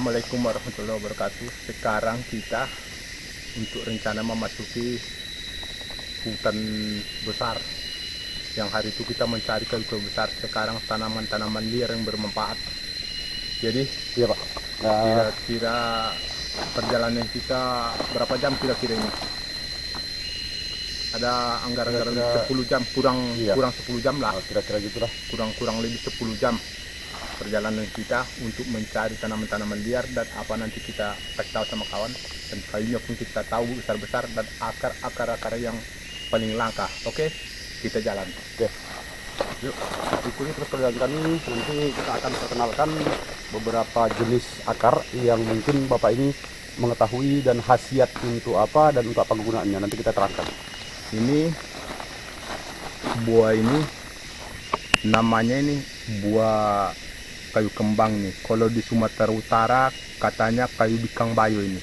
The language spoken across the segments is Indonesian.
Assalamualaikum warahmatullahi wabarakatuh. Sekarang kita untuk rencana memasuki hutan besar. Yang hari itu kita mencari kayu-kayu besar. Sekarang tanaman-tanaman liar yang bermanfaat. Jadi, Iya Pak. kira-kira perjalanan kita berapa jam kira-kira ini? Ada anggaran 10 jam, kurang 10 jam lah. Kira-kira gitulah. Kurang lebih 10 jam perjalanan kita untuk mencari tanaman-tanaman liar dan apa nanti kita kasih tahu sama kawan, dan kayunya pun kita tahu besar-besar dan akar-akar yang paling langka. Oke, kita jalan. Oke. Yuk, ikuti terus perjalanan kami. Nanti kita akan perkenalkan beberapa jenis akar yang mungkin Bapak ini mengetahui dan khasiat untuk apa dan untuk apa kegunaannya. Nanti kita terangkan. Ini buah ini namanya ini buah kayu kembang nih. Kalau di Sumatera Utara katanya kayu bikang bayo ini.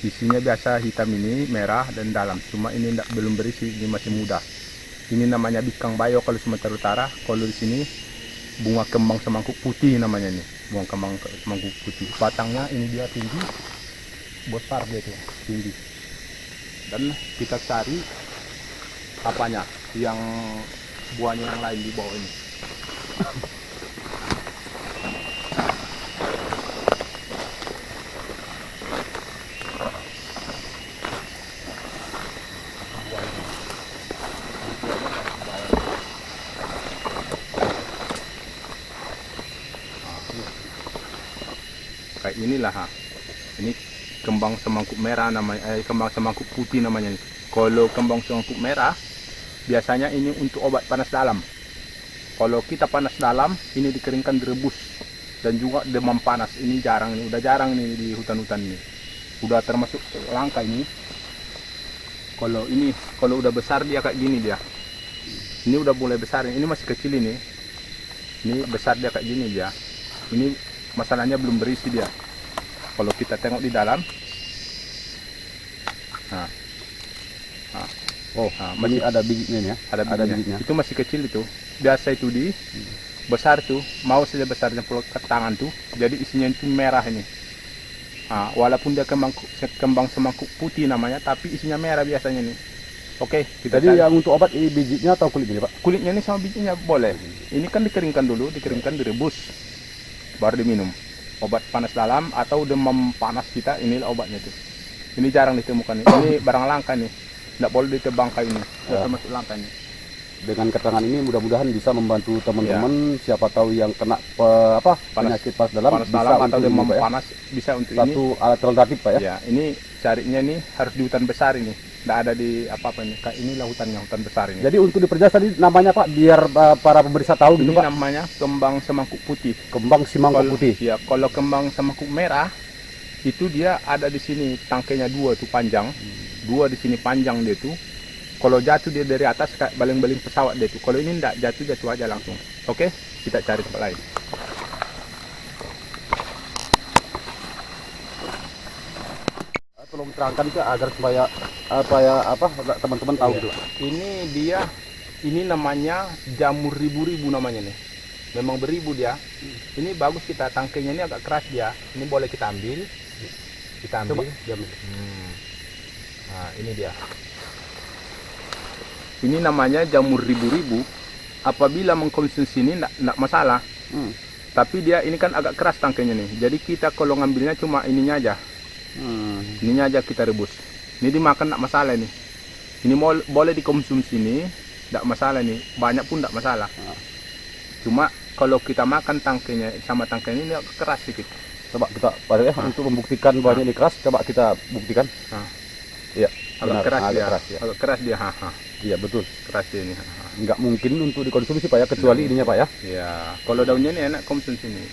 Isinya biasa hitam ini, merah dan dalam. Cuma ini belum berisi, ini masih muda. Ini namanya bikang bayo kalau Sumatera Utara. Kalau di sini bunga kembang semangkuk putih namanya nih. Bunga kembang semangkuk putih. Batangnya ini dia tinggi, besar dia tuh, tinggi. Dan kita cari apanya? Yang buahnya yang lain di bawah ini. Kayak inilah ha. Ini kembang semangkuk merah namanya, kembang semangkuk putih namanya. Kalau kembang semangkuk merah biasanya ini untuk obat panas dalam. Kalau kita panas dalam ini dikeringkan, direbus, dan juga demam panas. Ini jarang, ini udah jarang nih di hutan-hutan ini. Udah termasuk langka ini. Kalau udah besar dia kayak gini dia. Ini udah mulai besar, ini masih kecil ini. Ini besar dia kayak gini dia. Ini masalahnya belum berisi dia. Kalau kita tengok di dalam, Masih ada bijinya ya? Ada bijinya. Itu masih kecil itu. Biasa itu di besar tuh, mau saja besarnya ke tangan tuh, jadi isinya itu merah ini. Walaupun dia kembang semangkuk putih namanya, tapi isinya merah biasanya nih. Oke, kita Jadi cari. yang untuk obat ini bijinya atau kulitnya Pak? Kulitnya ini sama bijinya boleh. Ini kan dikeringkan dulu, direbus, baru diminum. Obat panas dalam atau demam panas kita, inilah obatnya tuh. Ini jarang ditemukan nih. Ini barang langka nih. Tidak boleh ditebang kayu ini. Termasuk langka nih. Dengan keterangan ini mudah-mudahan bisa membantu teman-teman, siapa tahu yang kena penyakit panas dalam atau demam panas, bisa untuk ini. Satu alat alternatif Pak ya. Ya, ini carinya nih harus di hutan besar ini. Tidak ada di apa-apa ini. Kayak inilah hutannya, hutan besar ini. Jadi untuk diperjelas tadi namanya Pak, biar para pemirsa tahu gitu ini Pak. namanya kembang semangkuk putih. Kembang semangkuk putih. Ya, kalau kembang semangkuk merah itu dia ada di sini, tangkainya dua tuh panjang. Dua di sini panjang dia tuh. Kalau jatuh dia dari atas kayak baling-baling pesawat dia tuh. Kalau ini enggak, jatuh aja langsung. Oke, kita cari tempat lain. Tolong terangkan itu agar supaya teman-teman tahu gitu. Ini namanya jamur ribu-ribu namanya nih. Memang beribu dia. Ini bagus, kita tangkainya ini agak keras dia. Ini boleh kita ambil. Coba. Nah, ini dia. Ini namanya jamur ribu-ribu. Apabila mengkonsumsi ini enggak masalah. Tapi dia ini kan agak keras tangkainya nih. Jadi kita kalau ngambilnya cuma ininya aja. Ininya aja kita rebus. Ini dimakan enggak masalah nih. Ini boleh dikonsumsi nih, enggak masalah nih. Banyak pun enggak masalah. Cuma kalau kita makan tangkainya sama tangkainya ini agak keras sedikit. Coba kita untuk membuktikan bahwa ini keras, coba kita buktikan. Iya, agak keras dia. Agak keras dia. Iya betul. Keras dia ini. Enggak mungkin untuk dikonsumsi Pak ya, kecuali ininya Pak ya. Iya. Kalau daunnya ini enak konsumsi ini.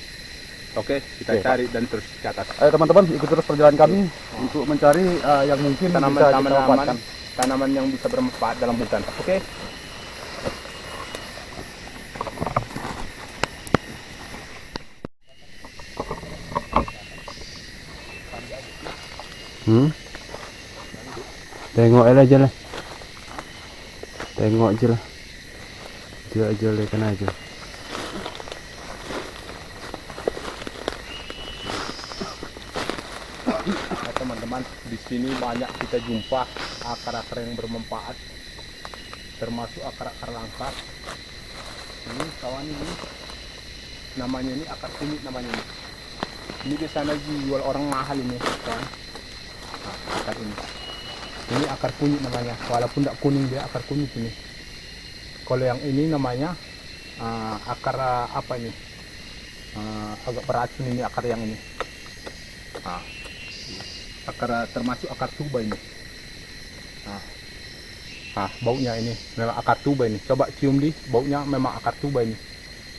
Oke, kita cari dan terus ke atas. Ayo teman-teman, ikut terus perjalanan kami untuk mencari yang mungkin tanaman yang bisa bermanfaat dalam hutan. Oke. Tengok aja lah. Tengok aja lah. Dia kan aja. teman-teman, di sini banyak kita jumpa akar-akar yang bermanfaat, termasuk akar-akar langka. Ini kawan ini, namanya ini akar kunyit namanya ini. Ini biasanya dijual orang mahal ini, kawan. Nah, akar ini. Ini akar kunyit namanya, walaupun tidak kuning dia akar kunyit ini. Kalau yang ini namanya akar apa ini? Agak beracun ini akar yang ini. Nah, akar termasuk akar tuba ini. Baunya ini memang akar tuba ini. Coba cium di baunya memang akar tuba ini.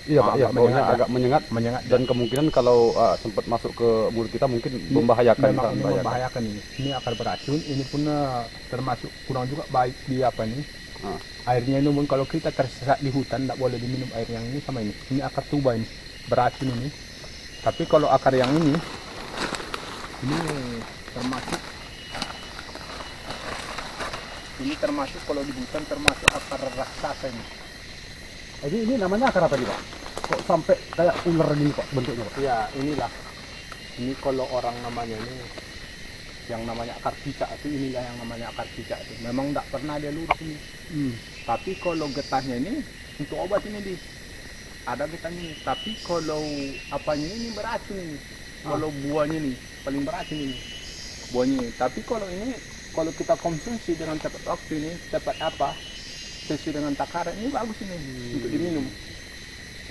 Iya Pak, iya, baunya agak menyengat Dan dan kemungkinan kalau sempat masuk ke mulut kita mungkin membahayakan. memang ini membahayakan ini. Ini akar beracun, ini pun termasuk kurang juga baik di apa ini. Airnya ini pun kalau kita tersesat di hutan tidak boleh diminum air yang ini sama ini. Ini akar tuba ini, beracun ini. Tapi kalau akar yang ini termasuk kalau di hutan termasuk akar raksasa ini. Ini namanya akar apa nih Pak? Kok sampai kayak ular gini Pak bentuknya Pak? Ya inilah. Ini kalau orang namanya ini yang namanya akar cicak itu, inilah yang namanya akar cicak itu. Memang tidak pernah dia lurus ini. Tapi kalau getahnya ini untuk obat ini ada getahnya ini. Tapi kalau apanya ini beracun ini. Kalau buahnya ini paling beracun ini. Buahnya. Tapi kalau ini kalau kita konsumsi dengan tepat waktu ini, tepat apa? Sesuai dengan takaran ini bagus ini untuk diminum.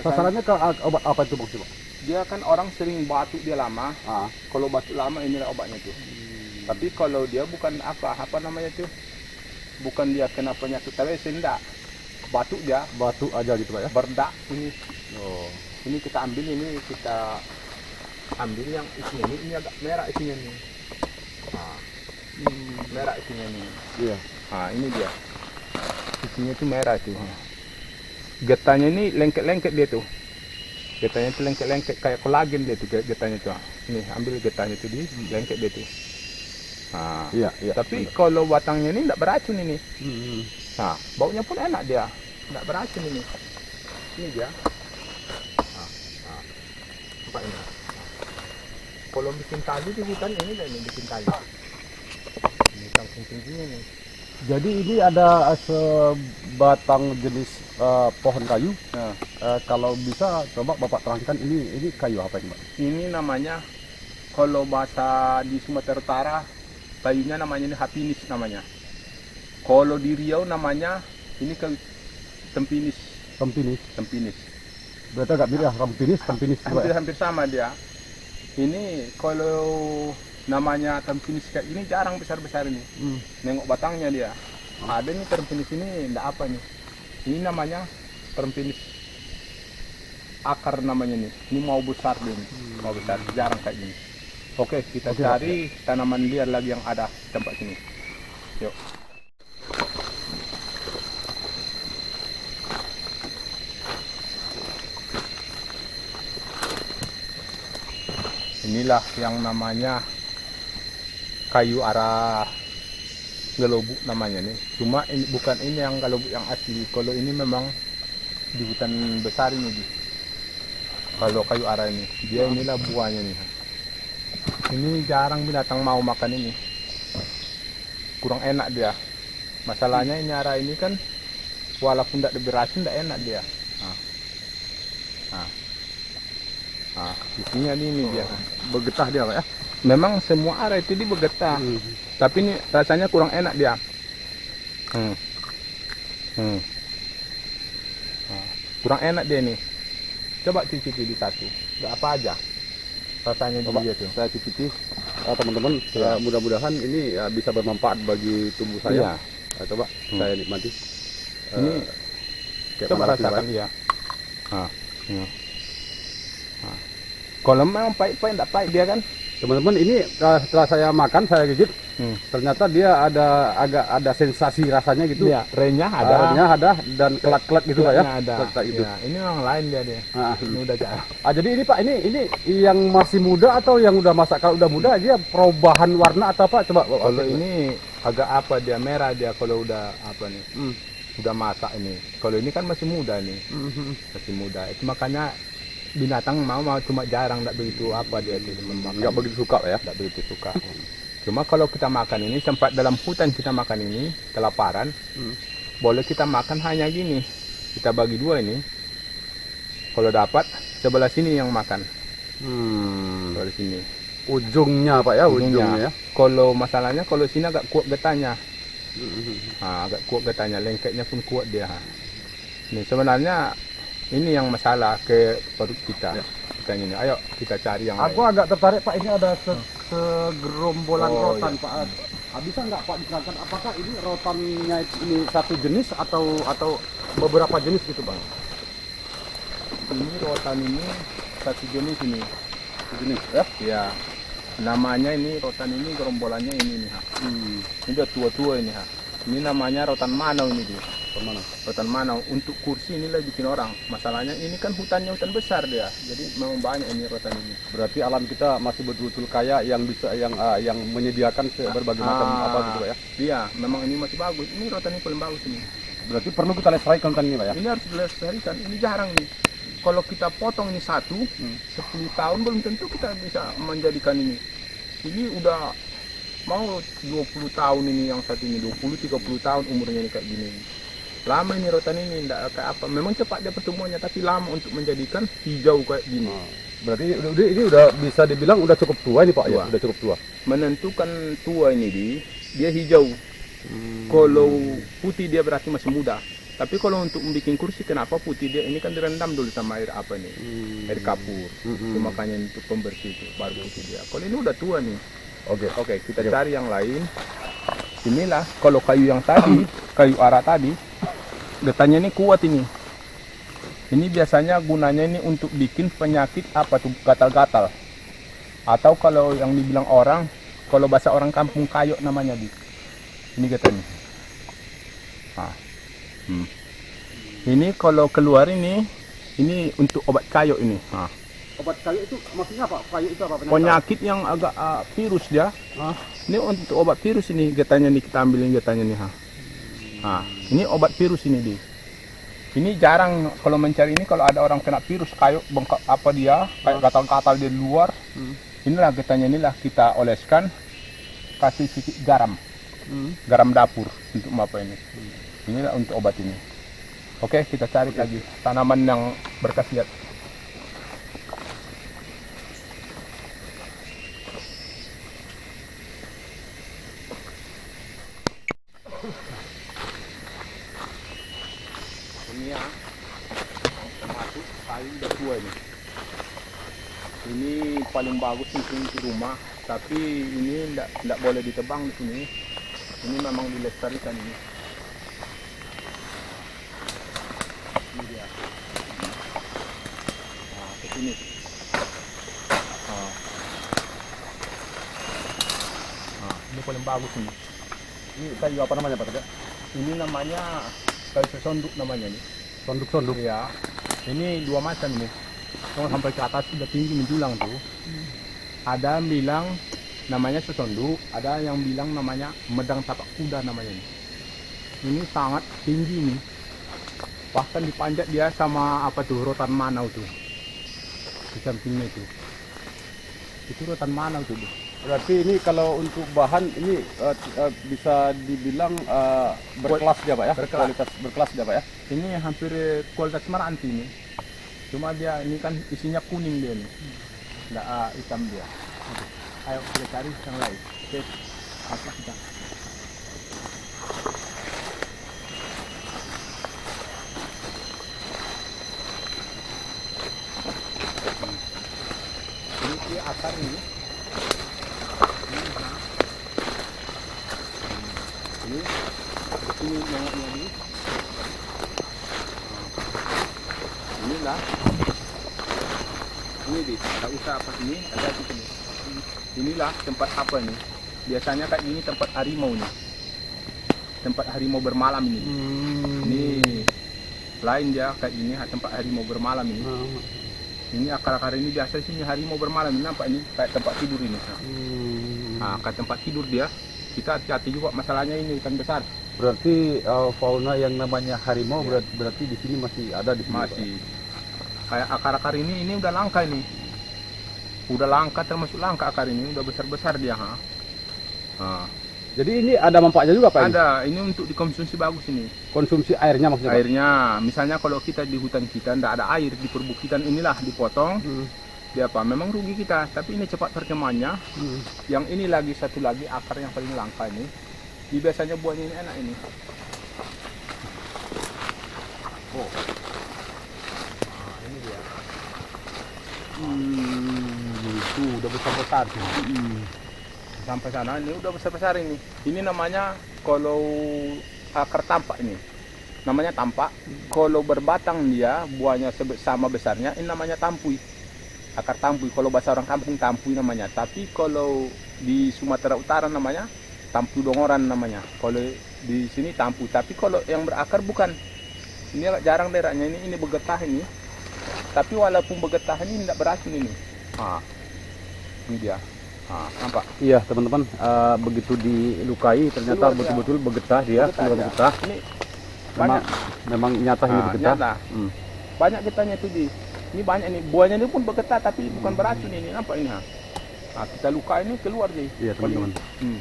Sasarannya ke obat apa itu Bang Pak? Dia kan orang sering batuk dia lama. Kalau batuk lama inilah obatnya tuh. Tapi kalau dia bukan apa namanya tuh, bukan dia kena penyakit TBC, enggak. Batuk dia. Batuk aja gitu Pak ya? Berdak ini. Ini kita ambil yang isinya ini agak merah isinya nih. Merah isinya nih. Iya. Ini dia. Isinya itu merah itu. Getahnya ini lengket-lengket dia tuh. Getahnya itu lengket-lengket kayak kolagen dia tuh getahnya tuh. Ini ambil getahnya itu di lengket dia tuh. Iya. Tapi kalau batangnya ini tidak beracun ini. Baunya pun enak dia. Tidak beracun ini. Ini dia. Apa ini? Kalau bikin tali di hutan ini dan bikin tali. Ini langsung tingginya nih. Jadi ini ada sebatang jenis pohon kayu. Kalau bisa coba Bapak terangkan ini kayu apa ini Pak? Ini namanya, kalau bahasa di Sumatera Utara kayunya namanya ini hapinis namanya. Kalau di Riau namanya ini kayu tempinis. Tempinis. Berarti agak mirip ya, tempinis juga ya? Hampir sama dia. Ini kalau namanya tempinis kayak ini jarang besar-besar ini. Nengok batangnya dia. Ada nih tempinis ini enggak apa nih. Ini namanya tempinis akar namanya nih. Ini mau besar dia nih. Mau besar, jarang kayak gini. Oke, kita cari tanaman liar lagi yang ada di tempat sini. Yuk. Inilah yang namanya kayu arah gelobuk namanya nih. Cuma ini bukan ini yang gelobuk yang asli. Kalau ini memang di hutan besar ini. Kalau kayu arah ini, dia inilah buahnya nih. Ini jarang binatang mau makan ini. Kurang enak dia. Masalahnya ini arah ini kan walaupun tidak beracun tidak enak dia. Isinya ini dia. Bergetah dia Pak ya? Memang semua arah itu dia bergetah. Tapi ini rasanya kurang enak dia. Kurang enak dia nih. Coba cicipi di satu. Enggak apa aja. Rasanya dia tuh. Saya cicipi teman-teman. Mudah-mudahan ini bisa bermanfaat bagi tubuh saya. Coba saya nikmati. Ini coba rasakan dia. Kalau memang pahit-pahit enggak pahit dia kan. Teman-teman, ini setelah saya makan, saya gigit, ternyata dia agak ada sensasi rasanya gitu. Iya, renyah ada. Dan kelat-kelat gitu Pak ya. Ada. Gitu. Ya, ini memang lain dia. Ini udah jarang. Jadi ini Pak, ini yang masih muda atau yang udah masak? Kalau udah muda dia perubahan warna atau apa? Coba. Kalau ini agak apa dia merah dia kalau udah apa nih. Udah masak ini. Kalau ini kan masih muda nih. Masih muda. Itu makanya binatang mau cuma jarang, tidak begitu apa dia itu, nggak begitu suka ya, tidak begitu suka. Cuma kalau kita makan ini, sempat dalam hutan kita makan ini, kelaparan, boleh kita makan hanya gini. Kita bagi dua ini. Kalau dapat, sebelah sini yang makan. Sebelah sini. Ujungnya Pak ya, ujungnya ya. Kalau masalahnya, kalau sini agak kuat getahnya. Agak kuat getahnya, lengketnya pun kuat dia. Ini sebenarnya ini yang masalah ke perut kita. Ya. Kita ini, ayo kita cari yang Aku lain. agak tertarik Pak, ini ada segerombolan Oh, rotan iya. Pak. Bisa nggak Pak diterangkan apakah ini rotannya ini satu jenis atau beberapa jenis gitu Pak? Ini rotan ini satu jenis ini. Satu jenis ya? Ya, namanya ini rotan ini gerombolannya ini nih. Ini udah tua-tua ini. Ini namanya rotan manau ini dia. Kemana? Rotan manau untuk kursi inilah bikin orang. Masalahnya ini kan hutannya hutan besar dia. Jadi memang banyak ini rotan ini. Berarti alam kita masih betul-betul kaya yang bisa yang menyediakan berbagai macam apa gitu Pak ya? Iya, memang ini masih bagus. Ini rotan ini paling bagus ini. Berarti perlu kita lestarikan kan ini Pak ya? Ini harus dilestarikan. Ini jarang nih. Kalau kita potong ini satu, 10 tahun belum tentu kita bisa menjadikan ini. Ini udah mau 20 tahun ini yang satu ini, 20-30 tahun umurnya ini kayak gini. Lama ini rotan ini, enggak kayak apa. Memang cepat dia pertumbuhannya, tapi lama untuk menjadikan hijau kayak gini. Berarti ini udah bisa dibilang udah cukup tua ini Pak ya? Tua. Udah cukup tua. Menentukan tua ini dia hijau. Kalau putih dia berarti masih muda. Tapi kalau untuk membuat kursi, kenapa putih dia? Ini kan direndam dulu sama air apa nih? Air kapur. Itu makanya untuk pembersih itu baru putih dia. Kalau ini udah tua nih. Oke, kita cari yang lain. Inilah kalau kayu yang tadi, kayu ara tadi, getahnya ini kuat ini. Ini biasanya gunanya ini untuk bikin penyakit apa tuh, gatal-gatal. Atau kalau yang dibilang orang, kalau bahasa orang kampung kayo namanya di. Ini getahnya. Ini kalau keluar ini untuk obat kayu ini. Obat kayu itu maksudnya apa? Kayu itu apa? Penyakit yang agak virus dia. Ini untuk obat virus ini getahnya nih, kita ambilin getahnya nih. Ini obat virus ini di. Ini jarang kalau mencari ini, kalau ada orang kena virus kayu bengkak apa dia kayak gatal-gatal di luar. Inilah getahnya, inilah kita oleskan, kasih sedikit garam. Garam dapur untuk apa ini. Inilah untuk obat ini. Oke, kita cari lagi tanaman yang berkhasiat. Ini ya, termasuk kayu udah tua ini. Ini paling bagus untuk rumah, tapi ini tidak boleh ditebang di sini. Ini memang dilestarikan ini. Ini dia. Ke sini. Ini paling bagus ini. Ini kayu apa namanya Pak Tegar? Ini namanya kayu sesonduk namanya nih. Sonduk-sonduk. Iya. Ini dua macam nih. Kalau sampai ke atas sudah tinggi menjulang tuh. Ada yang bilang namanya sesonduk, ada yang bilang namanya medang tapak kuda namanya nih. Ini sangat tinggi nih. Bahkan dipanjat dia sama apa tuh, rotan manau tuh. Di sampingnya itu. Itu rotan manau tuh. Berarti ini kalau untuk bahan ini bisa dibilang berkelas ya Pak ya? Berkelas. Kualitas berkelas ya Pak ya? Ini hampir kualitas meranti ini. Cuma dia ini kan isinya kuning dia nih. Nggak hitam dia. Ayo kita cari yang lain. Oke. Apa kita? Ini dia akar ini. Ini nengoknya ini. Inilah. Ini di, tak usah apa sini, ada di sini. Inilah tempat apa nih? Biasanya kayak gini tempat harimau nih. Tempat harimau bermalam ini. Ini lain dia kayak gini tempat harimau bermalam ini. Ini akar-akar ini biasa sini harimau bermalam ini, nampak ini kayak tempat tidur ini. Nah, kayak tempat tidur dia. Kita hati-hati juga masalahnya ini hutan besar. Berarti fauna yang namanya harimau berarti di sini masih ada di sini. Masih. Kayak akar-akar ini udah langka ini. Udah langka, termasuk langka akar ini, udah besar-besar dia. Nah, Jadi ini ada manfaatnya juga Pak ini? ada, ini untuk dikonsumsi bagus ini. Konsumsi airnya maksudnya Pak? Airnya, misalnya kalau kita di hutan kita tidak ada air di perbukitan inilah dipotong, dia apa? Memang rugi kita, tapi ini cepat perkembangannya. Yang ini lagi satu lagi akar yang paling langka ini. Ini biasanya buahnya ini enak ini. Oh, nah, ini dia. Itu udah besar-besar tuh. Sampai sana ini udah besar-besar ini. Ini namanya kalau akar tampak ini. Namanya tampak. Kalau berbatang dia buahnya sama besarnya ini namanya tampui. Akar tampui. Kalau bahasa orang kampung tampui namanya. Tapi kalau di Sumatera Utara namanya tampui dongoran namanya. Kalau di sini tampui. Tapi kalau yang berakar bukan. Ini agak jarang daerahnya ini bergetah ini. Tapi walaupun bergetah ini tidak beracun ini. Nah, ini dia. Nah, nampak? Iya teman-teman, begitu dilukai ternyata Keluar dia. betul-betul bergetah dia, keluar dia. bergetah. Ini Memang, banyak. memang nyata ini Nah, bergetah. nyata. Hmm. Banyak getahnya itu di. Ini banyak nih. Buahnya ini pun bergetah tapi bukan beracun ini. Nampak ini ha? Nah, kita luka ini keluar sih. Iya teman-teman. Nah,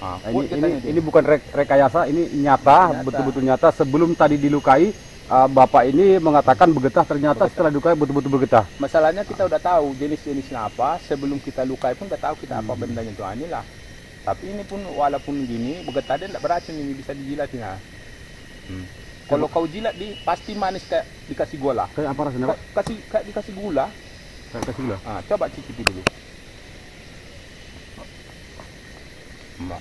Nah, kuat getahnya ini bukan rekayasa, ini nyata, Nyata. betul-betul nyata. Sebelum tadi dilukai, Bapak ini mengatakan bergetah, ternyata setelah dilukai betul-betul bergetah. Masalahnya kita udah tahu jenis-jenisnya apa. Sebelum kita lukai pun udah tahu kita apa bendanya itu. Nah, inilah. Tapi ini pun walaupun gini bergetah dia tidak beracun ini bisa dijilat ya. Kalau kau jilat pasti manis kayak dikasih gula. Kayak apa rasanya Pak? Kayak dikasih gula. Kayak kasih gula. Ah, coba cicipi dulu.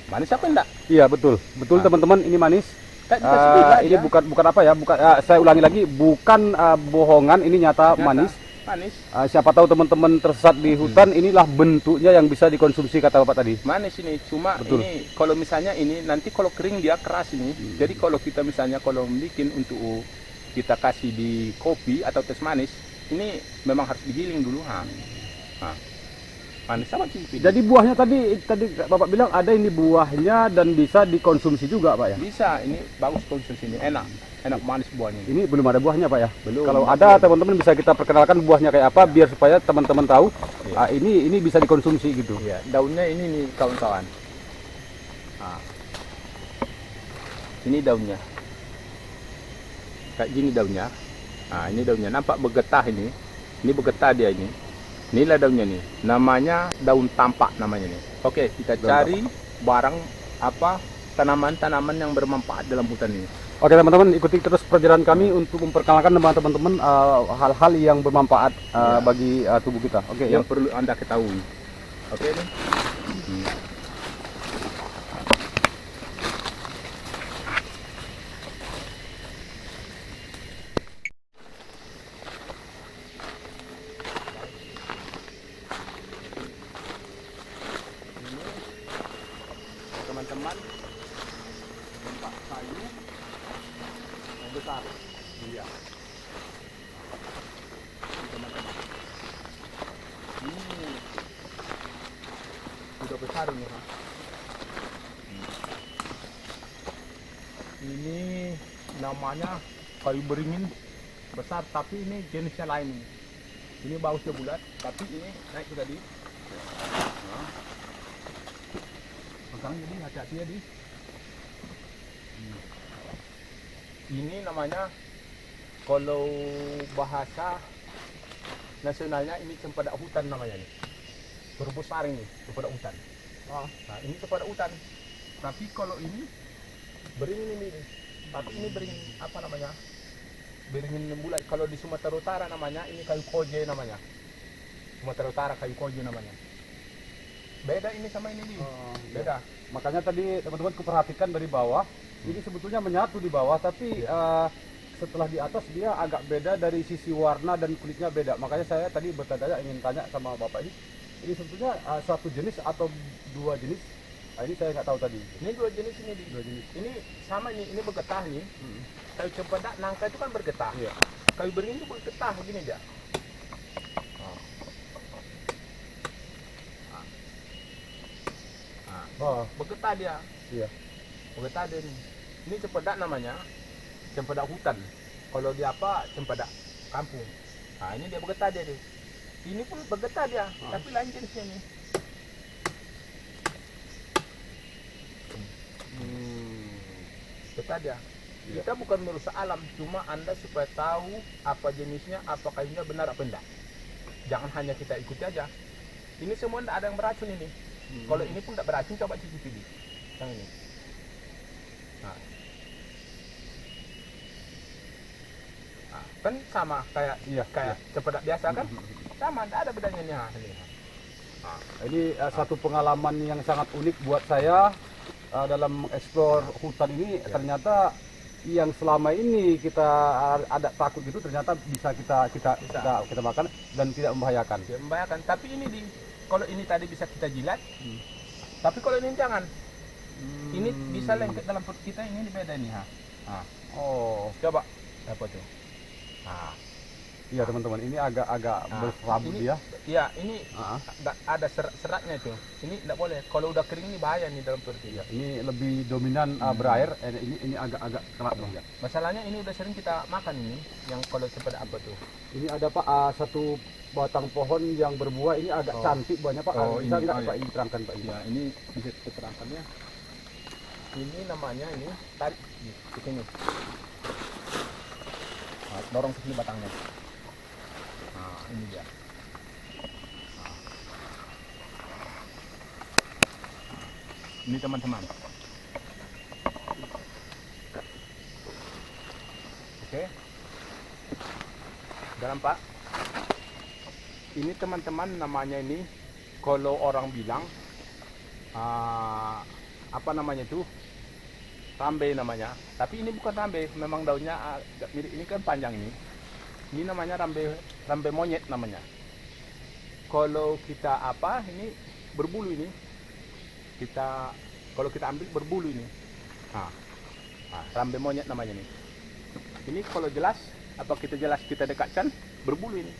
Manis apa enggak? Iya betul, betul Ah. teman-teman, ini manis. Kayak dikasih gula Ini aja. bukan apa ya, bukan. Saya ulangi lagi, bukan bohongan, ini nyata, Nyata. manis. Manis. Siapa tahu teman-teman tersesat di hutan, inilah bentuknya yang bisa dikonsumsi kata Bapak tadi. Manis ini. Cuma Betul. ini kalau misalnya ini nanti kalau kering dia keras ini. Jadi kalau kita misalnya kalau bikin untuk kita kasih di kopi atau teh manis, ini memang harus digiling dulu ha. Nah, manis sama cipi. Jadi buahnya tadi Bapak bilang ada ini buahnya dan bisa dikonsumsi juga Pak ya? Bisa, ini bagus konsumsi ini, enak manis buahnya. Ini belum ada buahnya Pak ya? Belum. Kalau ada teman-teman bisa kita perkenalkan buahnya kayak apa biar supaya teman-teman tahu Iya. ini bisa dikonsumsi gitu. Iya, daunnya ini nih kawan-kawan. Nah, ini daunnya. Kayak gini daunnya. Nah, ini daunnya. Nampak bergetah ini. Ini bergetah dia ini. Inilah daunnya nih. Namanya daun tampak namanya nih. Oke, kita cari barang apa tanaman-tanaman yang bermanfaat dalam hutan ini. Oke teman-teman, ikuti terus perjalanan kami untuk memperkenalkan teman-teman hal-hal yang bermanfaat bagi tubuh kita. Oke, Yang yuk. perlu Anda ketahui. Oke nih. Teman-teman, tempat kayu yang besar. Iya. Ini teman-teman. Ini udah besar ini. Ha? Ini namanya kayu beringin besar, tapi ini jenisnya lain. Ini bausnya bulat, tapi ini naik ke tadi. Nah. Pegang jadi hati-hati ya di. Ini namanya kalau bahasa nasionalnya ini cempedak hutan namanya nih. Terumbu saring nih, cempedak hutan. Nah, ini cempedak hutan. Tapi kalau ini beringin ini. Tapi ini beringin apa namanya? Beringin bulat. Kalau di Sumatera Utara namanya ini kayu koje namanya. Sumatera Utara kayu koje namanya. Beda ini sama ini, beda. Makanya tadi teman-teman kuperhatikan dari bawah, ini sebetulnya menyatu di bawah, tapi setelah di atas dia agak beda dari sisi warna dan kulitnya beda. Makanya saya tadi bertanya ingin tanya sama Bapak ini sebetulnya satu jenis atau dua jenis? Ini saya nggak tahu tadi. Ini dua jenis ini, Di. Dua jenis. Ini sama ini bergetah nih. Kayu cempedak nangka itu kan bergetah. Iya. Kayu beringin itu bergetah gini aja. Oh, Bergetah dia. iya. Bergetah dia nih. Ini cempedak namanya. Cempedak hutan. Kalau dia apa? Cempedak kampung. Nah, ini dia bergetah dia nih. Ini pun bergetah dia, tapi lain jenisnya nih. Itu aja. Kita bukan merusak alam, cuma Anda supaya tahu apa jenisnya, apa kayunya benar apa enggak. Jangan hanya kita ikuti aja. Ini semua enggak ada yang beracun ini. Kalau ini pun enggak beracun, coba cicipi di. Yang ini. Nah. Nah, kan sama kayak kayak cempedak biasa kan? Sama, enggak ada bedanya nih. Ini. Nah, ini satu pengalaman yang sangat unik buat saya dalam mengeksplor hutan ini. Ternyata yang selama ini kita ada takut gitu ternyata bisa kita makan dan tidak membahayakan. Tidak membahayakan. Tapi ini kalau ini tadi bisa kita jilat. Tapi kalau ini jangan. Ini bisa lengket dalam perut kita, ini beda nih, ha. Nah. Oh, Coba apa tuh? Nah. Iya teman-teman, ini agak-agak berserabut ya. Iya, ini ada serat-seratnya itu. Ini tidak boleh. Kalau udah kering ini bahaya nih dalam perut kita. Ini lebih dominan berair. Ini agak-agak kerat loh ya. Masalahnya ini udah sering kita makan ini, yang kalau seperti apa tuh? Ini ada Pak satu batang pohon yang berbuah, ini agak cantik buahnya Pak. Bisa nggak Pak diterangkan Pak? Ya, ini bisa kita terangkan ya. Ini namanya ini tarik ke sini. Nah, dorong ke sini batangnya. Nah, ini dia. Nah. Ini teman-teman. Oke. Dalam Pak. Ini teman-teman namanya ini, kalau orang bilang apa namanya itu, rambe namanya. Tapi ini bukan rambe, memang daunnya agak mirip. Ini kan panjang ini. Ini namanya rambe monyet namanya. Kalau kita ini berbulu ini. Kalau kita ambil berbulu ini. Rambe monyet namanya ini. Ini kalau jelas, kita dekatkan berbulu ini.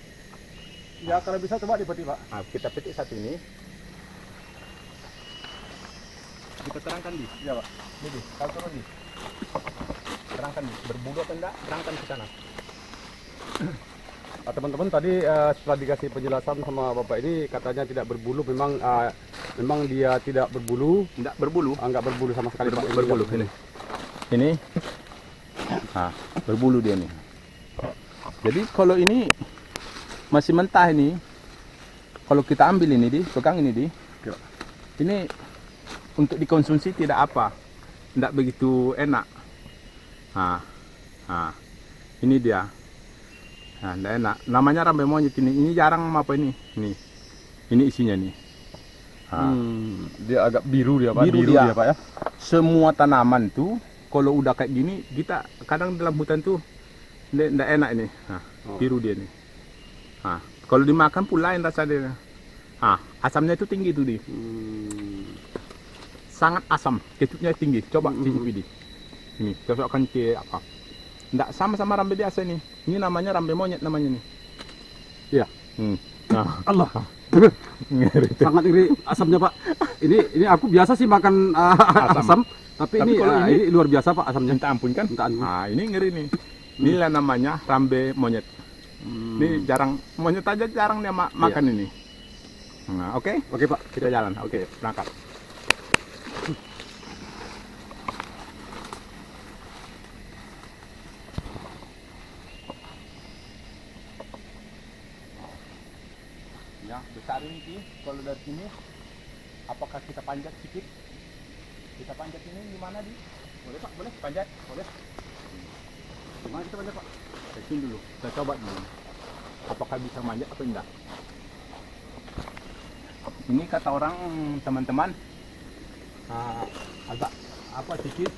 Ya kalau bisa coba dipetik Pak. Nah, kita petik satu ini. Kita terangkan di. Iya Pak. Ini di, kalau turun di. Terangkan di, berbulu atau enggak, terangkan ke sana. Teman-teman tadi setelah dikasih penjelasan sama Bapak ini katanya tidak berbulu, memang dia tidak berbulu, Enggak berbulu. enggak berbulu sama sekali Pak. Berbulu ini. Ini. Berbulu dia nih. Jadi kalau ini masih mentah ini, kalau kita ambil ini pegang ini ini untuk dikonsumsi tidak tidak begitu enak. Ini dia. Nah, tidak enak. Namanya rambe monyet ini. Ini jarang apa ini? Ini isinya nih. Dia agak biru dia Pak. Biru dia Pak ya. Semua tanaman tuh kalau udah kayak gini, kita kadang dalam hutan tuh tidak enak ini. Biru dia nih. Kalau dimakan pun lain rasa dia. Asamnya itu tinggi tuh di. Sangat asam, kecupnya tinggi. Coba cicipi di. Ini cocokkan ke apa? Tidak sama rambe biasa ini. Ini namanya rambe monyet namanya nih. Iya. Allah. Sangat ngeri asamnya Pak. Ini aku biasa sih makan asam, tapi ini kalau ini luar biasa Pak asamnya. Minta ampun kan? Minta ampun. Ini ngeri nih. Inilah namanya rambe monyet. Ini jarang, monyet aja jarang dia makan ini. Oke Pak, kita jalan. Oke, berangkat. Ya, besar ini Ki. Kalau dari sini, apakah kita panjat sedikit? Kita panjat ini di mana di? Boleh Pak, boleh panjat, boleh. Gimana kita panjat Pak? Testing dulu, kita coba dulu. Apakah bisa manjat atau enggak? Ini kata orang teman-teman agak sedikit.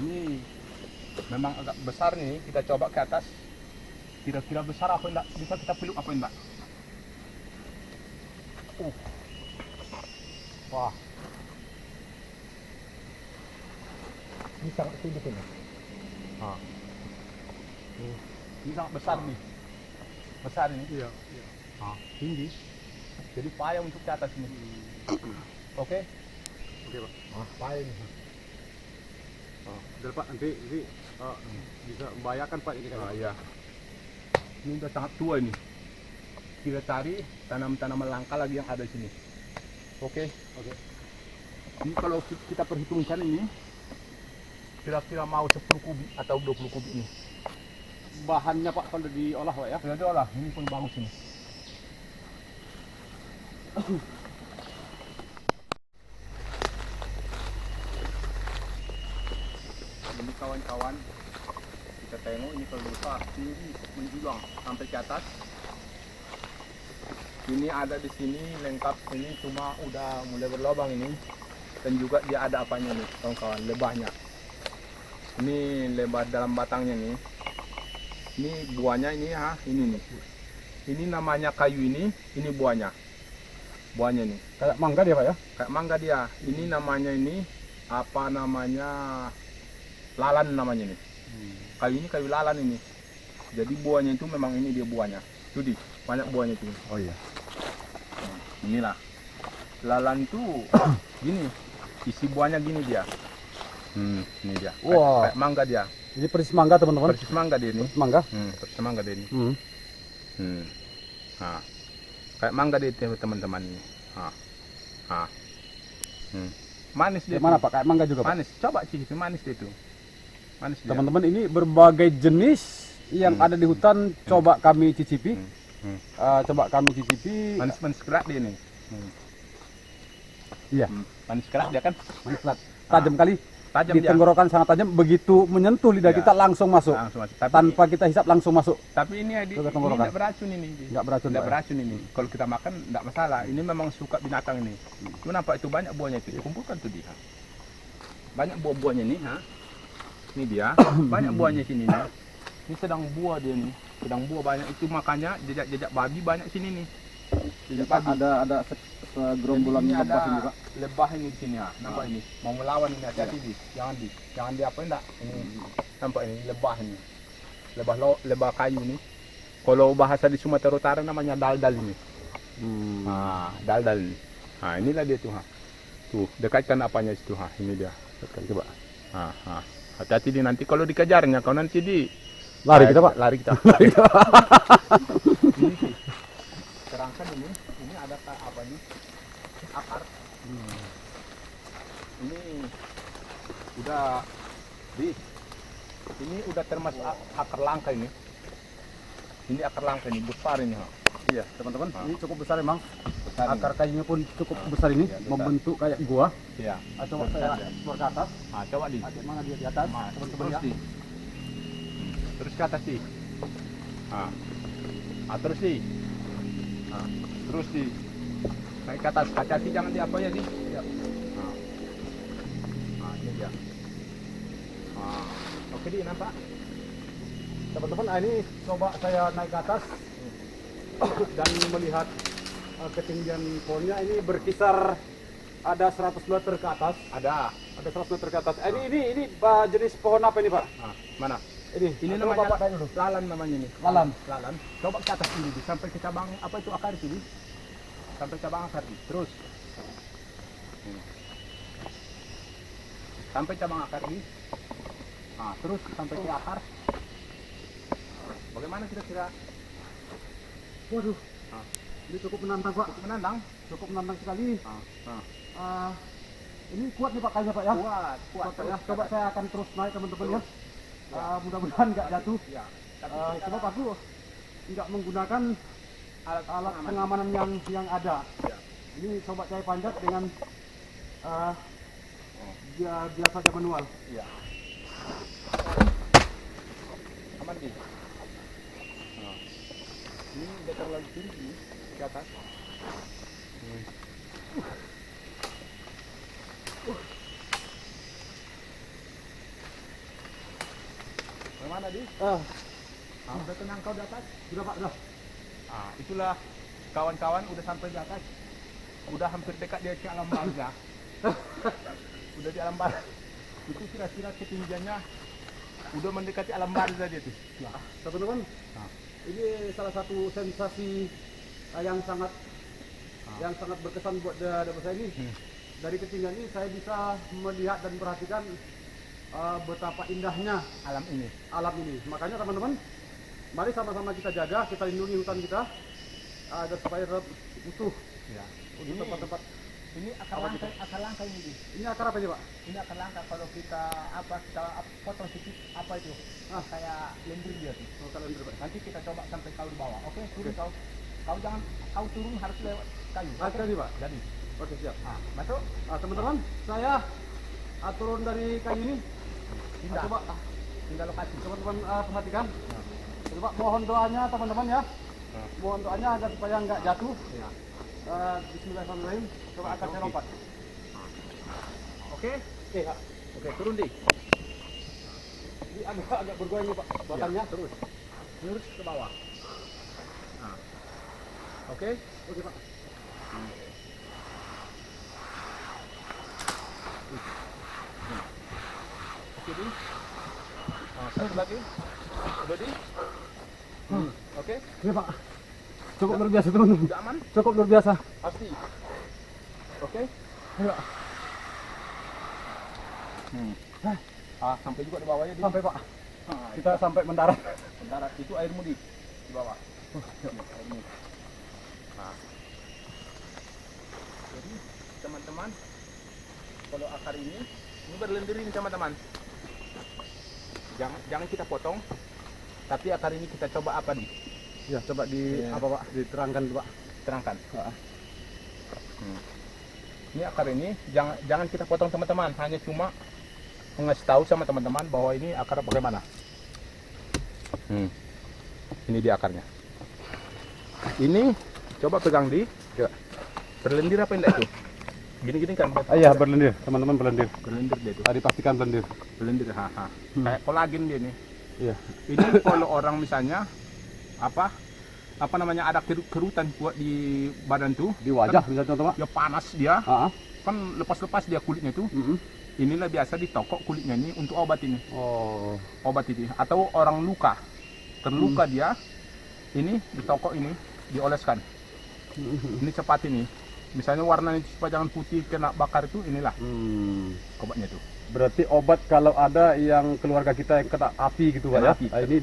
Ini memang agak besar nih. Kita coba ke atas. Kira-kira besar apa enggak? Bisa kita peluk apa enggak? Wah. Ini sangat tinggi ini. Ini sangat besar nih. Besar ini. Iya. Tinggi. Jadi payah untuk ke atas ini. Oke? Oke Pak. Payah ini. Udah Pak, nanti bisa membahayakan Pak ini kan. Iya. Ini udah sangat tua ini. Kita cari tanaman-tanaman langka lagi yang ada di sini. Oke? Ini kalau kita perhitungkan ini kira-kira mau 10 kubik atau 20 kubik ini. Bahannya Pak kalau diolah Pak ya. Sudah diolah, ini pun bagus ini. Ini kawan-kawan, kita tengok ini kalau besar tinggi menjulang sampai ke atas. Ini ada di sini lengkap, ini cuma udah mulai berlubang ini, dan juga dia ada apanya nih kawan-kawan, lebahnya. Ini lebah dalam batangnya nih. Ini buahnya ini ini nih. Ini namanya kayu ini buahnya. Buahnya nih. Kayak mangga dia Pak ya. Kayak mangga dia. Ini namanya ini apa namanya? Lalan namanya nih. Kayu ini kayu lalan ini. Jadi buahnya itu memang ini dia buahnya. Tuh di, banyak buahnya itu. Oh iya. Inilah. Lalan itu gini. Isi buahnya gini dia. Ini dia. Wah. Kayak mangga dia. Ini persis mangga teman-teman. Persis mangga dia ini. Persis mangga. Persis mangga dia ini. Nah, kayak mangga dia itu teman-teman ini. Manis dia. Mana Pak? Kayak mangga juga Pak. Manis. Coba sih itu manis dia itu. Manis dia. Teman-teman, ini berbagai jenis yang ada di hutan coba kami cicipi. Coba kami cicipi. Manis-manis kerak dia nih. Iya. Manis kerak dia kan. Manis kerat. Tajam kali. Tajam Di dia. tenggorokan sangat tajam. Begitu menyentuh lidah Ya. kita langsung masuk. Langsung masuk. Tapi, Tanpa kita hisap langsung masuk. tapi ini Ke ini tenggorokan. tidak beracun ini. Nggak beracun, Tidak Pak, ya? beracun ini. Kalau kita makan tidak masalah. Ini memang suka binatang ini. Itu nampak itu banyak buahnya itu. Dikumpulkan tuh dia. Banyak buah-buahnya nih. Ini dia. Banyak buahnya sini nih. Ini sedang buah dia nih. Sedang buah banyak. Itu makanya jejak-jejak babi banyak sini nih. Jejak babi. Ada segerombolan Jadi ini lebah ada ini Pak. lebah ini di sini ya, nampak ini mau melawan ini, hati-hati di, jangan di apa enggak ini, nampak ini lebah ini, lebah kayu ini. Kalau bahasa di Sumatera Utara namanya dal-dal ini. Dal-dal ini. Nah inilah dia tuh tuh dekatkan apanya situ ini dia, dekatkan coba. Hati-hati di nanti kalau dikejarnya, kau nanti di Lari kita Pak. lari kita. Ini sih, terangkan ini ada apa ini? Akar. Ini udah ini udah termasuk akar langka ini. Ini akar langka ini besar ini. Iya teman-teman, ini cukup besar memang. Besar Akar kayunya pun cukup besar ini, Iya, besar. membentuk kayak gua. Iya. Coba saya keluar ke atas. Coba di. Mana dia di atas? Terus Teman-teman ya. di. Terus ke atas di. Terus di. Terus di. Naik ke atas, hati-hati jangan di apa ya di. Ya. Ini dia. Oke di, nampak? Teman-teman, ini coba saya naik ke atas dan melihat ketinggian pohonnya ini berkisar ada 100 meter ke atas. Ada 100 meter ke atas. Ini jenis pohon apa ini Pak? mana? Ini Coba namanya Bapak tanya dulu. Lalan namanya ini. Lalan. Lalan. Coba ke atas ini di, sampai ke cabang apa itu akar itu di. Sampai cabang akar di. Terus. Sampai cabang akar di. Terus sampai ke akar. Bagaimana kira-kira? Waduh. Ini cukup menantang Pak. Cukup menantang. Cukup menantang sekali. Ah. Ini kuat nih Pak kayaknya Pak ya. Kuat Pak, ya. terus. Coba saya akan terus naik teman-teman ya. Mudah-mudahan nggak jatuh. Ya. Sebab aku nggak menggunakan alat pengamanan yang ada. Ya. Ini coba saya panjat dengan biasa aja manual. Iya. Aman di. Ini udah terlalu tinggi ke atas. Bagaimana di? Udah tenang kau di atas? Sudah Pak, sudah. Itulah kawan-kawan udah sampai di atas. Udah hampir dekat dia ke alam barzah. Udah di alam barzah. Itu kira-kira ketinggiannya udah mendekati alam barzah dia tuh. Teman-teman, ini salah satu sensasi yang sangat berkesan buat saya ini. Dari ketinggian ini saya bisa melihat dan perhatikan betapa indahnya Alam ini. Makanya teman-teman, mari sama-sama kita jaga, kita lindungi hutan kita agar supaya tetap utuh Ya. untuk tempat-tempat Ini akar langka ini, Di. Ini akar apa ini, Pak? Ini akar langka kalau kita potong sedikit itu kayak lendir dia tuh. Oh, kalau lendir, Pak. Nanti kita coba sampai kau di bawah. Oke, turun kau. Kau turun harus lewat kayu. Jadi, Pak. Jadi. Oke, siap. Masuk. Teman-teman, saya turun dari kayu ini. Pindah. Coba Pindah lokasi. teman-teman perhatikan. Coba mohon doanya teman-teman ya. Mohon doanya agar supaya nggak jatuh. Ya. Bismillahirrahmanirrahim. Coba akan saya lompat. Oke. Oke, turun, Di. Ini agak bergoyang nih, Pak. Batangnya. Terus. Lurus ke bawah. Oke. Oke, Pak. Oke, Di. Satu lagi. Udah, Di. Oke. Ini, Pak. Cukup luar biasa, teman-teman. Udah aman? Cukup luar biasa. Pasti. Oke. Ayo. Sampai juga di bawahnya, Di. Sampai, Pak. Kita Kita sampai mendarat. mendarat. Itu airmu, Di bawah. Airmu. Jadi teman-teman, kalau akar ini berlendir ini teman-teman. Jangan kita potong, tapi akar ini kita coba apa, Di? Ya, coba apa, Pak? Diterangkan dulu, Pak. Terangkan. Ini akar ini jangan kita potong teman-teman, hanya cuma mengasih tahu sama teman-teman bahwa ini akar bagaimana. Ini dia akarnya. Ini coba pegang, Di. Ya. Berlendir apa enggak itu? Gini-gini kan? Iya, berlendir, teman-teman, berlendir. Berlendir dia itu. Tadi pastikan berlendir. Berlendir, kayak kolagen dia nih. Iya. Ini kalau orang misalnya apa namanya ada kerutan kuat di badan tuh, Di wajah bisa teman-teman. ya panas dia, Ah. kan lepas-lepas dia kulitnya tuh. Inilah biasa ditokok kulitnya ini untuk obat ini. Oh. Obat ini atau orang luka terluka dia, ini ditokok ini dioleskan. Ini cepat ini. Misalnya warnanya jangan putih kena bakar itu, inilah obatnya tuh. Berarti obat kalau ada yang keluarga kita yang kena api gitu, Pak, Kena ya. api. Ini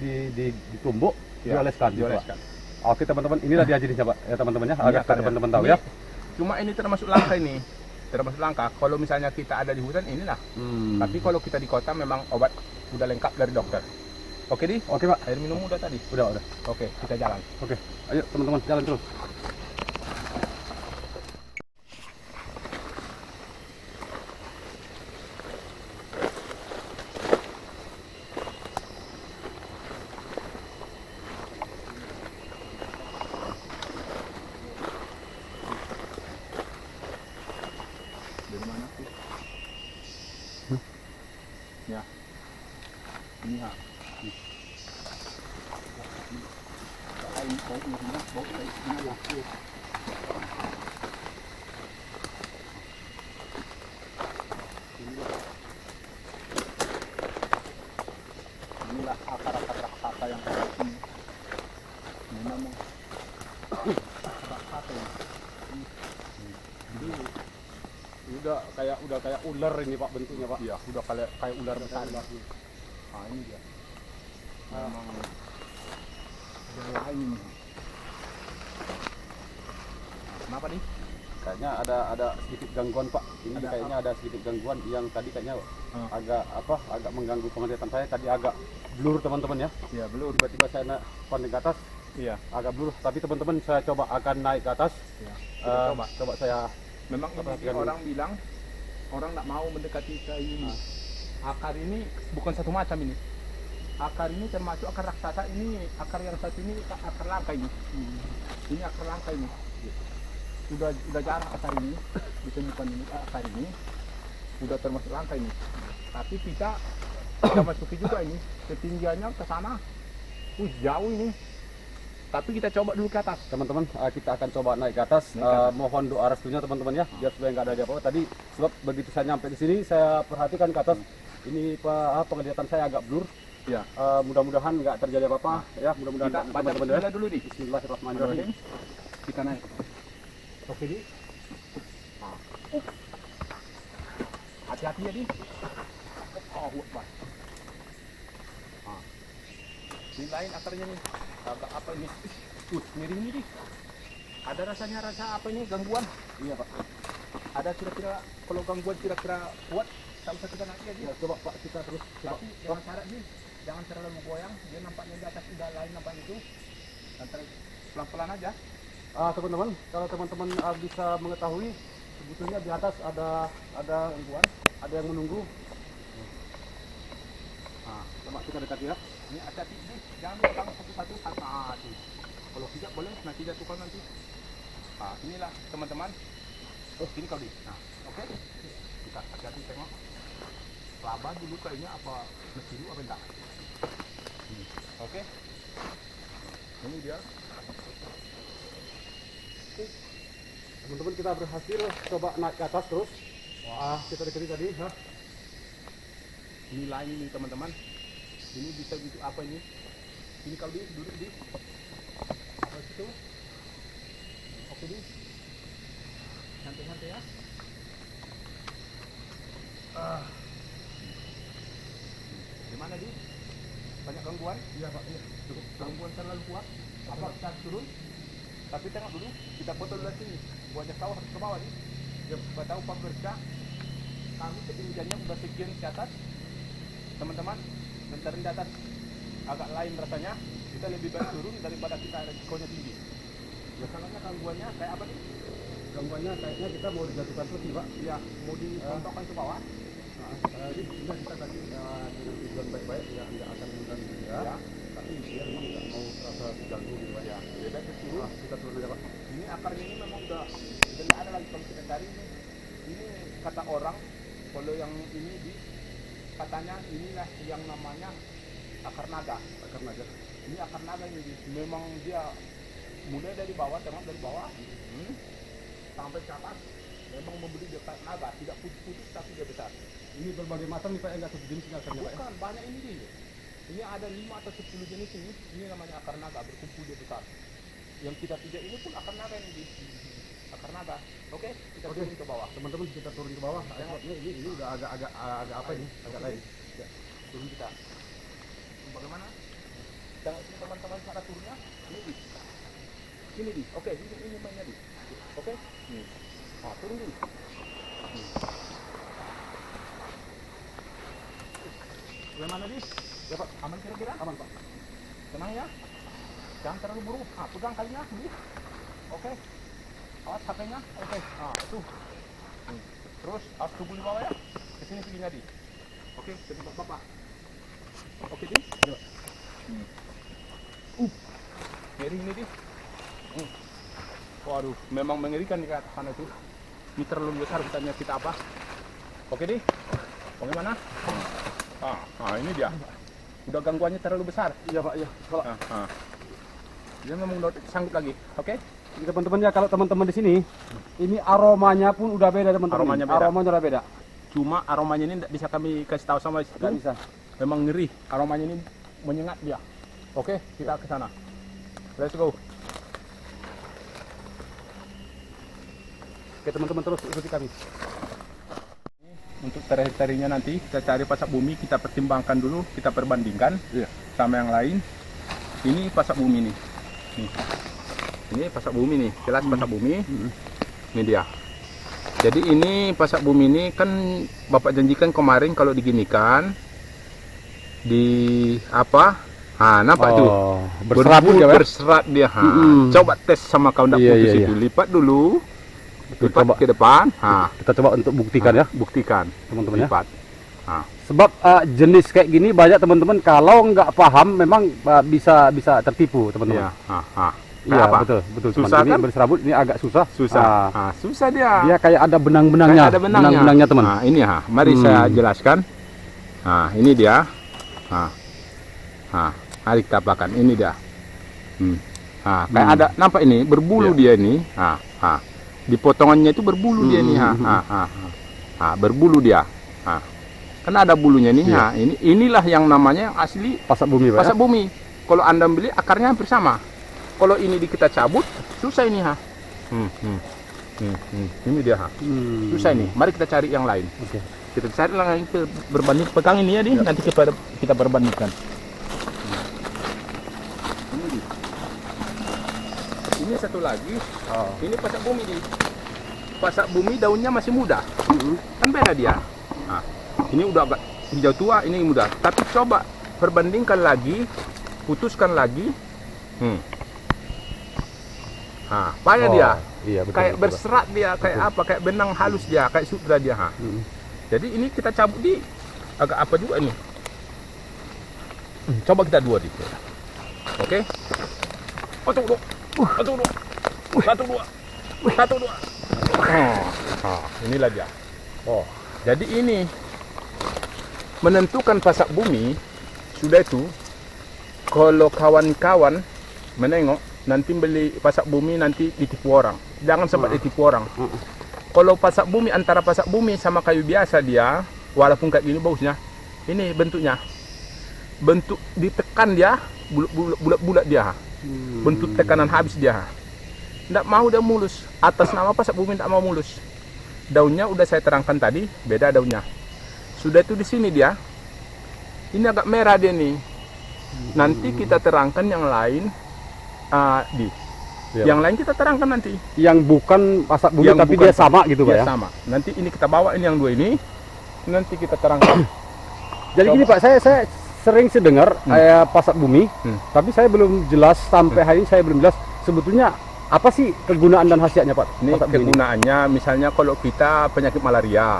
ditumbuk, Ya, dioleskan, gitu, Pak. dioleskan. Oke, teman-teman, inilah dia jenisnya, Pak. Ya, teman-teman ya, Ini agar akarnya. teman-teman tahu Ini ya. Cuma ini termasuk langka ini. Termasuk langka. Kalau misalnya kita ada di hutan, inilah. Tapi kalau kita di kota memang obat udah lengkap dari dokter. Oke, Di? Oke, Pak. Air minum udah tadi? Udah. Oke, kita jalan. Oke. Ayo, teman-teman, jalan terus. Dari mana sih? Ya. Ini ha. Inilah akar-akar raksasa yang ada di sini. Ini memang raksasa ini. Udah kayak ular ini, Pak, bentuknya, Pak. Iya, udah kayak ular besar. Nah, ini dia. Memang yang lain ini. Kenapa nih? Kayaknya ada sedikit gangguan, Pak. Ini Ada kayaknya ada sedikit gangguan yang tadi kayaknya agak mengganggu penglihatan saya. Tadi agak blur, teman-teman ya. Iya, belum. Tiba-tiba saya pandang ke atas, Iya. agak blur. Tapi teman-teman, saya coba akan naik ke atas. Iya. Coba saya. Memang ini orang bilang orang nggak mau mendekati kayu ini. Akar ini bukan satu macam ini. Akar ini termasuk akar raksasa ini. Akar yang satu ini akar langka ini. Ini akar langka ini. Udah jarang akar ini ditemukan ini akar ini. Udah termasuk langka ini. Tapi kita masuki juga ini. Ketinggiannya ke sana. Jauh ini. Tapi kita coba dulu ke atas. Teman-teman, kita akan coba naik ke atas. Naik ke atas. Mohon doa restunya, teman-teman ya, biar supaya nggak ada apa-apa. Tadi sebab begitu saya nyampe di sini, saya perhatikan ke atas. Ini penglihatan saya agak blur. Ya. Mudah-mudahan nggak terjadi apa-apa. Ya, mudah-mudahan Kita baca teman-teman ya. bismillah dulu nih. Bismillahirrahmanirrahim. Kita naik. Oke, Di. Hati-hati ya, Di. Oh, Akbar. Ini lain akarnya nih. Agak apa ini? Miring ini, Di. Ada rasa apa ini? Gangguan? Iya, Pak. ada kira-kira kalau gangguan kira-kira kuat, tak usah kita naik lagi. Ya, coba Pak kita terus coba. Tapi jangan syarat nih, jangan terlalu goyang. Dia nampaknya di atas udah lain nampak itu. Nanti pelan-pelan aja. Teman-teman, kalau teman-teman bisa mengetahui sebetulnya di atas ada Gangguan. ada yang menunggu. Coba kita dekat ya. Ini hati-hati nih, jangan pegang satu-satu. Hati-hati. Kalau tidak boleh nanti jatuhkan nanti. Inilah teman-teman. Sini kau di. Nah, oke. Kita hati-hati tengok. Laba dulu kayaknya apa mesiru apa enggak. Oke. Ini dia. Teman-teman kita berhasil coba naik ke atas terus. Wah, kita dekati tadi. Ini lain ini teman-teman. Ini bisa gitu apa ini? Ini kau di duduk di. Apa itu? Oke di. Santai-santai ya. Gimana di? Banyak gangguan? Iya Pak, iya. Cukup gangguan terlalu kuat. Apa kita turun? Tapi tengok dulu, kita foto dulu sini. Buahnya tahu harus ke bawah nih. Ya, buat tahu Pak Berca. Kami ketinggiannya udah sekian ke atas. Teman-teman, menterin di atas agak lain rasanya. Kita lebih baik turun daripada kita resikonya tinggi. Biasanya gangguannya kayak apa nih? Gangguannya kayaknya kita mau dijatuhkan terus nih Pak. Ya, mau ditontokkan ke bawah. Jadi sudah kita tadi dengan tujuan baik-baik ya tidak akan mengganggu dia. Ya. Tapi dia memang tidak mau rasa terganggu gitu Pak. Ya, lebih baik turun. Kita turun aja Pak. Ini akarnya ini memang udah nggak ada lagi kalau kita cari ini. Ini kata orang kalau yang ini katanya inilah yang namanya akar naga. Akar naga. Ini akar naga ini memang dia mulai dari bawah, tengok dari bawah sampai ke atas. Memang membeli dia akar naga, tidak putih-putih tapi dia besar. Ini berbagai macam nih Pak, enggak satu jenis akarnya Pak. Bukan, banyak ini dia. Ini ada 5 atau 10 jenis ini. Ini namanya akar naga, berkumpul dia besar. Yang kita pijak ini pun akar naga ini. Akar naga. Oke, kita turun ke bawah. Teman-teman kita turun ke bawah. Ini udah agak apa ini? Agak lain. Ya, turun kita. Bagaimana? Tengok sini teman-teman cara turunnya. Ini di. Sini di. Oke, ini mainnya di. Oke. Turun di. Bagaimana di? Ya Pak, aman kira-kira? Aman Pak. Tenang ya. Jangan terlalu buru. Pegang kalinya. Oke. Awas HP-nya. Oke. Itu. Terus awas tubuh di bawah ya. Kesini perginya di. Oke, ke tempat Bapak. Oke di. Ya. Ngeri ini di. Waduh, memang mengerikan di sana itu. Ini terlalu besar kita apa? Oke di. Bagaimana? Ini dia. Udah gangguannya terlalu besar. Iya Pak, iya. Kalau dia memang udah sanggup lagi. Oke? jadi teman-teman ya, kalau teman-teman di sini, ini aromanya pun udah beda teman-teman. Aromanya beda. Aromanya udah beda. Cuma aromanya ini tidak bisa kami kasih tahu sama situ. Nggak bisa. Memang ngeri. Aromanya ini menyengat dia. Oke, kita ke sana. Let's go. Oke teman-teman, terus ikuti kami. Untuk terakhir-terakhirnya nanti kita cari pasak bumi, kita pertimbangkan dulu, kita perbandingkan sama yang lain. Ini pasak bumi nih. Ini pasak bumi nih, jelas pasak bumi. Ini dia. Jadi ini pasak bumi ini kan Bapak janjikan kemarin kalau diginikan di apa? Nampak tuh. Berserabut ya, Pak? Berserat dia. Coba tes sama kau ndak putus itu. Lipat dulu. Lipat coba ke depan. Kita coba untuk buktikan ya, Buktikan teman-teman ya. lipat. Sebab jenis kayak gini banyak teman-teman kalau nggak paham memang bisa tertipu teman-teman. Iya, betul. Susah Ini kan? berserabut ini agak susah. Susah. Susah dia. Dia kayak ada benang-benangnya. Kayak ada benangnya. Benang-benangnya teman. Ini mari saya jelaskan. Ini dia. Mari kita apakan. Ini dia. Kayak ada, nampak ini berbulu dia ini. Di potongannya itu berbulu dia nih. Berbulu dia. Kan ada bulunya nih. Inilah yang namanya yang asli Pasak bumi, Pak. pasak bumi. Kalau Anda beli akarnya hampir sama. Kalau ini kita cabut, susah ini Ini dia susah ini. Mari kita cari yang lain. Oke. Kita cari yang lain, berbanding. Pegang ini ya, di. Nanti kita perbandingkan. Ini satu lagi. Ini pasak bumi di. pasak bumi daunnya masih muda, kan beda dia. Nah, ini udah agak hijau tua, ini muda. Tapi coba perbandingkan lagi, putuskan lagi. Nah, payah dia. Iya, betul, Kayak betul, berserat dia, kayak apa? Kayak benang halus dia, kayak sutra dia. Jadi ini kita cabut di agak apa juga ini. Coba kita dua di. Oke. Satu dua. Inilah dia. Jadi ini menentukan pasak bumi sudah itu. Kalau kawan-kawan menengok nanti beli pasak bumi nanti ditipu orang. Jangan sempat ditipu orang. Kalau pasak bumi antara pasak bumi sama kayu biasa dia, walaupun kayak gini bagusnya, ini bentuknya. Bentuk ditekan dia, bulat-bulat dia. Bentuk tekanan habis dia. Tidak mau dia mulus. Atas nama pasak bumi tidak mau mulus. Daunnya udah saya terangkan tadi, beda daunnya. Sudah itu di sini dia. Ini agak merah dia nih. Nanti kita terangkan yang lain yang lain kita terangkan nanti. Yang bukan pasak bumi Yang tapi bukan dia sama gitu Pak dia ya. sama. Nanti ini kita bawa ini yang dua ini. Nanti kita terangkan. Jadi gini Pak, saya sering sih dengar pasak bumi, tapi saya belum jelas sampai hari ini saya belum jelas sebetulnya apa sih kegunaan dan khasiatnya Pak? Ini pasak bumi kegunaannya misalnya kalau kita penyakit malaria.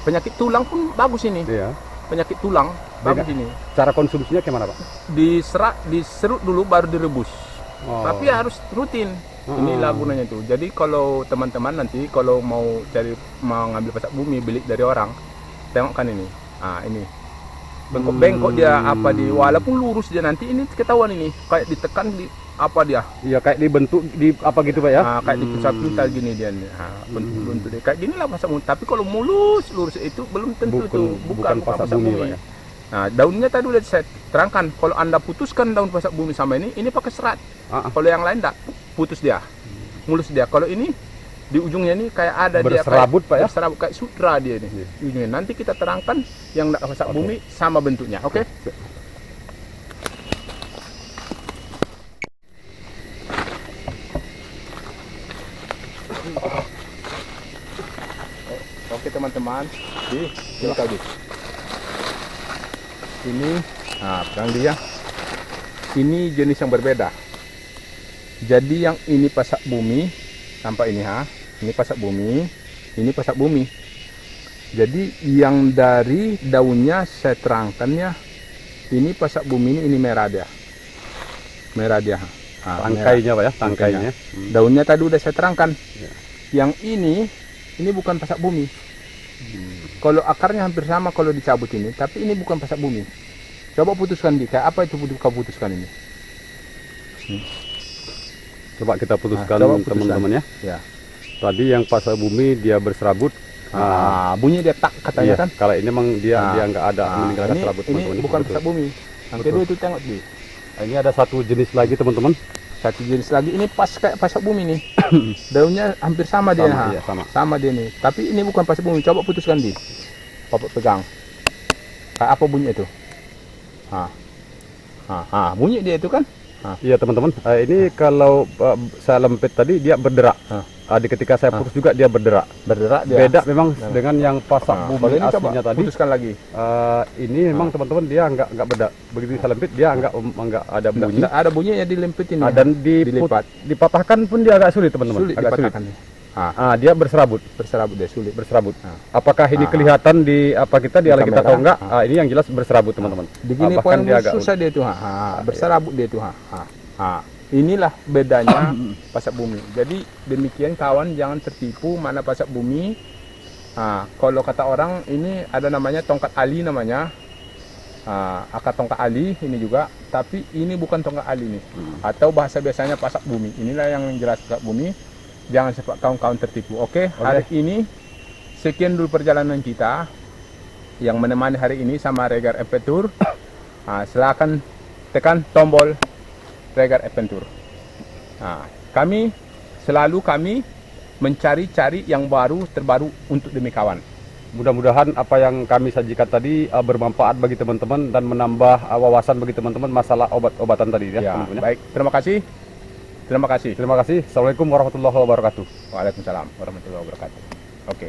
Penyakit tulang pun bagus ini. Iya. Penyakit tulang bagus ini. Cara konsumsinya gimana Pak? Diserut dulu baru direbus. Tapi harus rutin. Inilah gunanya itu. Jadi kalau teman-teman nanti kalau mau ngambil pasak bumi beli dari orang, tengok kan ini. Ini bengkok-bengkok dia apa walaupun lurus dia nanti ini ketahuan ini kayak ditekan di apa dia. Iya kayak dibentuk di apa gitu Pak ya? Kayak dipecah-pecah gini dia nih. Bentuk dia kayak ginilah pasak bumi. Tapi kalau lurus itu belum tentu itu bukan pasak bumi. Pak ya. Nah, daunnya tadi udah saya terangkan. Kalau Anda putuskan daun pasak bumi sama ini pakai serat. Kalau yang lain enggak, putus dia. Mulus dia. Kalau ini di ujungnya ini kayak ada berserabut dia Pak ya? Berserabut kayak sutra dia ini. Ujungnya nanti kita terangkan yang enggak pasak bumi sama bentuknya. Oke? Oke teman-teman, ini tadi. Ini, pegang dia. Ini jenis yang berbeda. Jadi yang ini pasak bumi, tampak ini ini pasak bumi, ini pasak bumi. Jadi yang dari daunnya saya terangkan ya, ini pasak bumi ini merah dia, merah dia. Tangkainya Pak ya, tangkainya. Daunnya tadi udah saya terangkan. Yang ini bukan pasak bumi. Kalau akarnya hampir sama kalau dicabut ini, tapi ini bukan pasak bumi. Coba putuskan kayak apa itu kau putuskan ini? Coba kita putuskan teman-teman ya. Ya. Tadi yang pasak bumi dia berserabut. Bunyi dia tak katanya kan? Kalau ini memang dia nggak ada meninggalkan serabut. Ini bukan pasak bumi. Yang kedua itu tengok di. Ini ada satu jenis lagi teman-teman. Satu jenis lagi ini pas kayak pasak bumi nih. Daunnya hampir sama dia. Sama dia nih. Tapi ini bukan pasak bumi. Coba putuskan di. Papa pegang. Kayak apa bunyi itu? Bunyi dia itu kan? Iya teman-teman. Ini kalau saya lempit tadi dia berderak. Ketika saya putus juga dia berderak. Berderak dia. Beda memang dengan yang pasak bumi aslinya tadi. Putuskan lagi. Ini memang teman-teman dia nggak berderak. Begitu saya lempit dia nggak ada bunyi. Nggak ada bunyinya dilimpit ini. Dan dipatahkan pun dia agak sulit teman-teman. Agak sulit. Dia berserabut. Dia sulit. Berserabut. Apakah ini kelihatan di apa kita di alat kita atau enggak? Ini yang jelas berserabut teman-teman. Begini poin susah dia itu. Berserabut dia itu. Inilah bedanya pasak bumi. Jadi demikian kawan, jangan tertipu mana pasak bumi. Kalau kata orang ini ada namanya tongkat ali namanya. Akar tongkat ali ini juga, tapi ini bukan tongkat ali nih. Atau bahasa biasanya pasak bumi. Inilah yang jelas pasak bumi. Jangan sampai kawan-kawan tertipu. Oke, hari ini sekian dulu perjalanan kita yang menemani hari ini sama Regar Adventure. Silakan tekan tombol Regar Adventure. Kami selalu mencari-cari yang terbaru untuk demi kawan. Mudah-mudahan apa yang kami sajikan tadi bermanfaat bagi teman-teman dan menambah wawasan bagi teman-teman masalah obat-obatan tadi ya. Baik, terima kasih. Terima kasih. Terima kasih. Assalamualaikum warahmatullahi wabarakatuh. Waalaikumsalam warahmatullahi wabarakatuh. Oke.